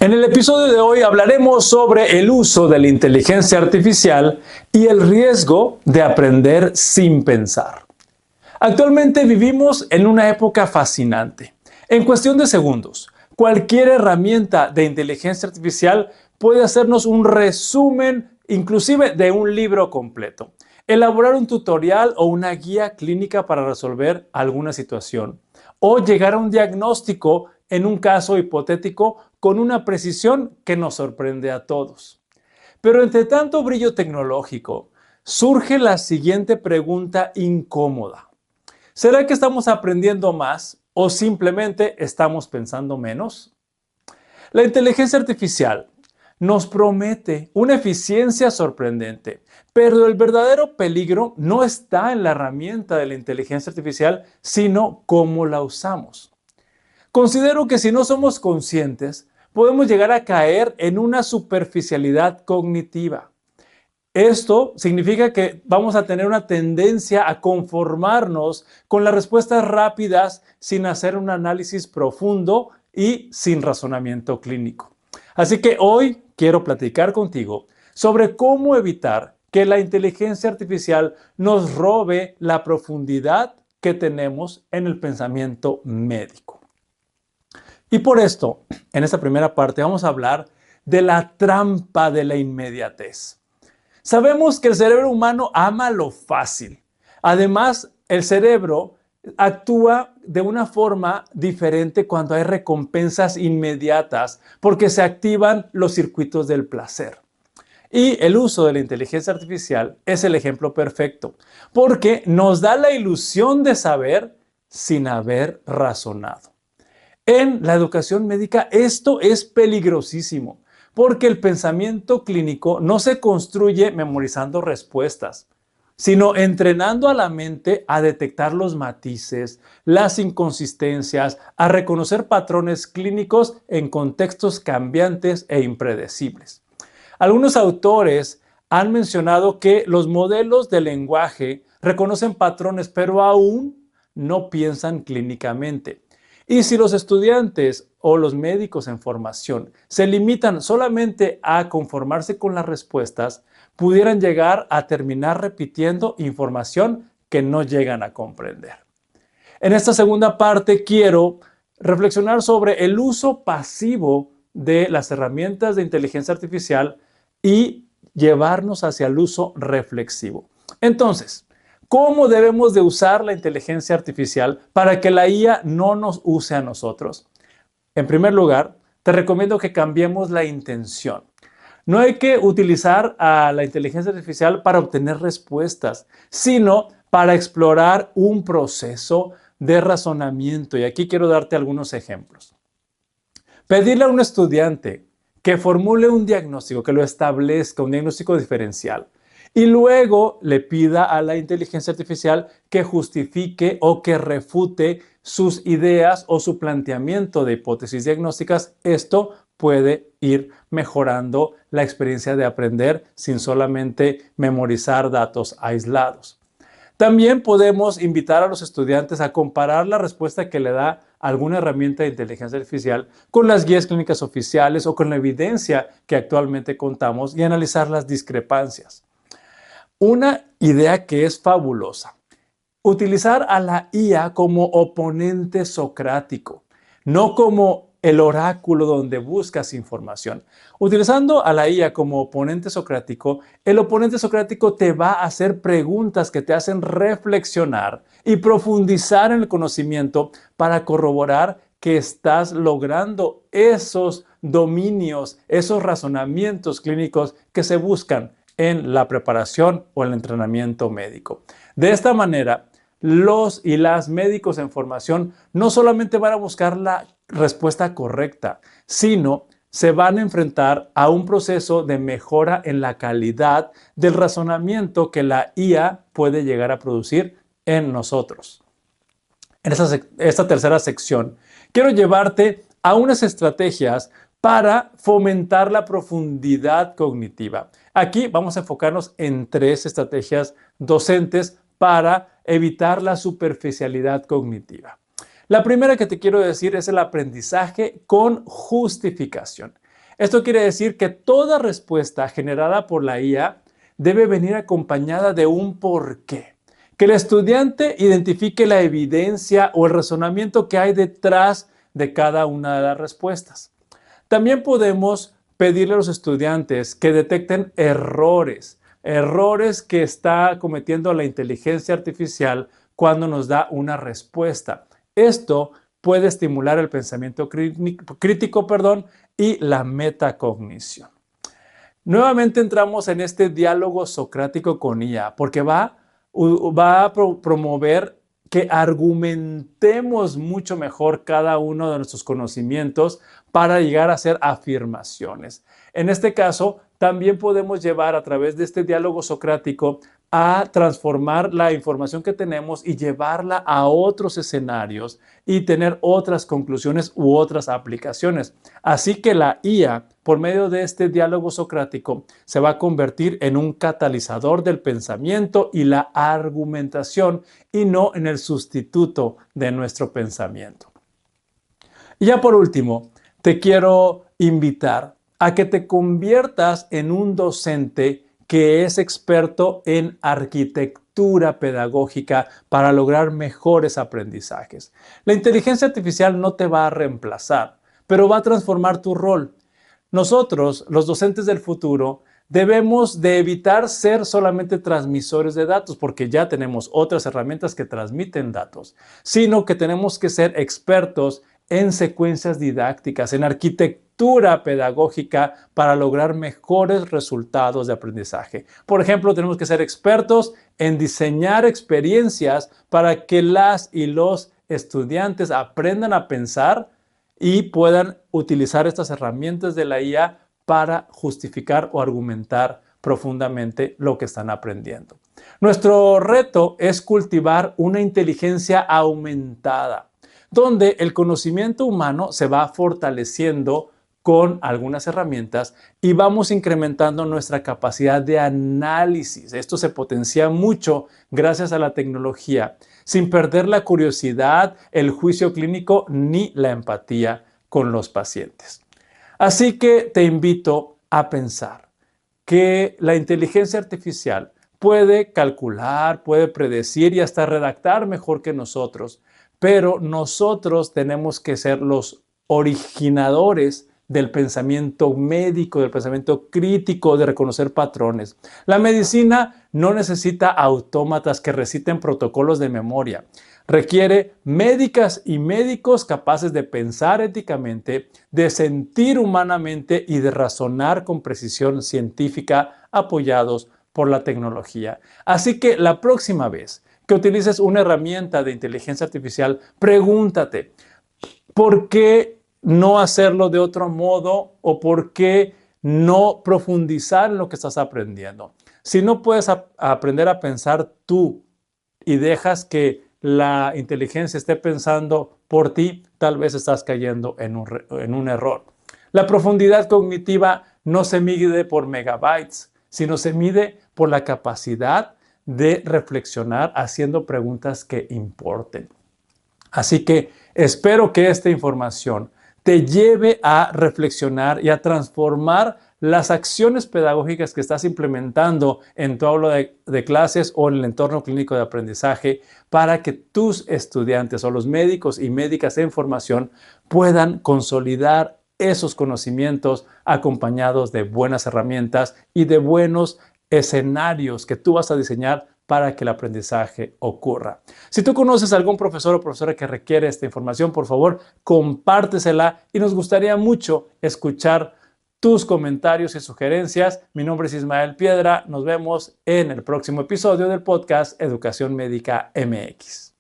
En el episodio de hoy hablaremos sobre el uso de la inteligencia artificial y el riesgo de aprender sin pensar. Actualmente vivimos en una época fascinante. En cuestión de segundos, cualquier herramienta de inteligencia artificial puede hacernos un resumen, inclusive de un libro completo. Elaborar un tutorial o una guía clínica para resolver alguna situación. O llegar a un diagnóstico en un caso hipotético con una precisión que nos sorprende a todos. Pero entre tanto brillo tecnológico, surge la siguiente pregunta incómoda. ¿Será que estamos aprendiendo más o simplemente estamos pensando menos? La inteligencia artificial nos promete una eficiencia sorprendente, pero el verdadero peligro no está en la herramienta de la inteligencia artificial, sino cómo la usamos. Considero que si no somos conscientes, podemos llegar a caer en una superficialidad cognitiva. Esto significa que vamos a tener una tendencia a conformarnos con las respuestas rápidas sin hacer un análisis profundo y sin razonamiento clínico. Así que hoy quiero platicar contigo sobre cómo evitar que la inteligencia artificial nos robe la profundidad que tenemos en el pensamiento médico. Y por esto, en esta primera parte vamos a hablar de la trampa de la inmediatez. Sabemos que el cerebro humano ama lo fácil. Además, el cerebro actúa de una forma diferente cuando hay recompensas inmediatas porque se activan los circuitos del placer. Y el uso de la inteligencia artificial es el ejemplo perfecto porque nos da la ilusión de saber sin haber razonado. En la educación médica esto es peligrosísimo porque el pensamiento clínico no se construye memorizando respuestas, sino entrenando a la mente a detectar los matices, las inconsistencias, a reconocer patrones clínicos en contextos cambiantes e impredecibles. Algunos autores han mencionado que los modelos de lenguaje reconocen patrones, pero aún no piensan clínicamente. Y si los estudiantes o los médicos en formación se limitan solamente a conformarse con las respuestas, pudieran llegar a terminar repitiendo información que no llegan a comprender. En esta segunda parte quiero reflexionar sobre el uso pasivo de las herramientas de inteligencia artificial y llevarnos hacia el uso reflexivo. Entonces, ¿cómo debemos de usar la inteligencia artificial para que la IA no nos use a nosotros? En primer lugar, te recomiendo que cambiemos la intención. No hay que utilizar a la inteligencia artificial para obtener respuestas, sino para explorar un proceso de razonamiento. Y aquí quiero darte algunos ejemplos. Pedirle a un estudiante que formule un diagnóstico, que lo establezca, un diagnóstico diferencial. Y luego le pida a la inteligencia artificial que justifique o que refute sus ideas o su planteamiento de hipótesis diagnósticas. Esto puede ir mejorando la experiencia de aprender sin solamente memorizar datos aislados. También podemos invitar a los estudiantes a comparar la respuesta que le da alguna herramienta de inteligencia artificial con las guías clínicas oficiales o con la evidencia que actualmente contamos y analizar las discrepancias. Una idea que es fabulosa: utilizar a la IA como oponente socrático, no como el oráculo donde buscas información. Utilizando a la IA como oponente socrático, el oponente socrático te va a hacer preguntas que te hacen reflexionar y profundizar en el conocimiento para corroborar que estás logrando esos dominios, esos razonamientos clínicos que se buscan en la preparación o el entrenamiento médico. De esta manera, los y las médicos en formación no solamente van a buscar la respuesta correcta, sino se van a enfrentar a un proceso de mejora en la calidad del razonamiento que la IA puede llegar a producir en nosotros. En esta tercera sección, quiero llevarte a unas estrategias para fomentar la profundidad cognitiva. Aquí vamos a enfocarnos en 3 estrategias docentes para evitar la superficialidad cognitiva. La primera que te quiero decir es el aprendizaje con justificación. Esto quiere decir que toda respuesta generada por la IA debe venir acompañada de un porqué. Que el estudiante identifique la evidencia o el razonamiento que hay detrás de cada una de las respuestas. También podemos pedirle a los estudiantes que detecten errores que está cometiendo la inteligencia artificial cuando nos da una respuesta. Esto puede estimular el pensamiento crítico, y la metacognición. Nuevamente entramos en este diálogo socrático con IA, porque va a promover que argumentemos mucho mejor cada uno de nuestros conocimientos para llegar a hacer afirmaciones. En este caso, también podemos llevar a través de este diálogo socrático a transformar la información que tenemos y llevarla a otros escenarios y tener otras conclusiones u otras aplicaciones. Así que la IA, por medio de este diálogo socrático, se va a convertir en un catalizador del pensamiento y la argumentación y no en el sustituto de nuestro pensamiento. Y ya por último, te quiero invitar a que te conviertas en un docente que es experto en arquitectura pedagógica para lograr mejores aprendizajes. La inteligencia artificial no te va a reemplazar, pero va a transformar tu rol. Nosotros, los docentes del futuro, debemos de evitar ser solamente transmisores de datos, porque ya tenemos otras herramientas que transmiten datos, sino que tenemos que ser expertos en secuencias didácticas, en arquitectura pedagógica para lograr mejores resultados de aprendizaje. Por ejemplo, tenemos que ser expertos en diseñar experiencias para que las y los estudiantes aprendan a pensar y puedan utilizar estas herramientas de la IA para justificar o argumentar profundamente lo que están aprendiendo. Nuestro reto es cultivar una inteligencia aumentada, donde el conocimiento humano se va fortaleciendo con algunas herramientas y vamos incrementando nuestra capacidad de análisis. Esto se potencia mucho gracias a la tecnología, sin perder la curiosidad, el juicio clínico ni la empatía con los pacientes. Así que te invito a pensar que la inteligencia artificial puede calcular, puede predecir y hasta redactar mejor que nosotros, pero nosotros tenemos que ser los originadores del pensamiento médico, del pensamiento crítico, de reconocer patrones. La medicina no necesita autómatas que reciten protocolos de memoria. Requiere médicas y médicos capaces de pensar éticamente, de sentir humanamente y de razonar con precisión científica apoyados por la tecnología. Así que la próxima vez que utilices una herramienta de inteligencia artificial, pregúntate, ¿por qué no hacerlo de otro modo o por qué no profundizar en lo que estás aprendiendo? Si no puedes aprender a pensar tú y dejas que la inteligencia esté pensando por ti, tal vez estás cayendo en un error. La profundidad cognitiva no se mide por megabytes, sino se mide por la capacidad de reflexionar haciendo preguntas que importen. Así que espero que esta información te lleve a reflexionar y a transformar las acciones pedagógicas que estás implementando en tu aula de clases o en el entorno clínico de aprendizaje para que tus estudiantes o los médicos y médicas en formación puedan consolidar esos conocimientos acompañados de buenas herramientas y de buenos escenarios que tú vas a diseñar para que el aprendizaje ocurra. Si tú conoces a algún profesor o profesora que requiere esta información, por favor, compártesela y nos gustaría mucho escuchar tus comentarios y sugerencias. Mi nombre es Ismael Piedra. Nos vemos en el próximo episodio del podcast Educación Médica MX.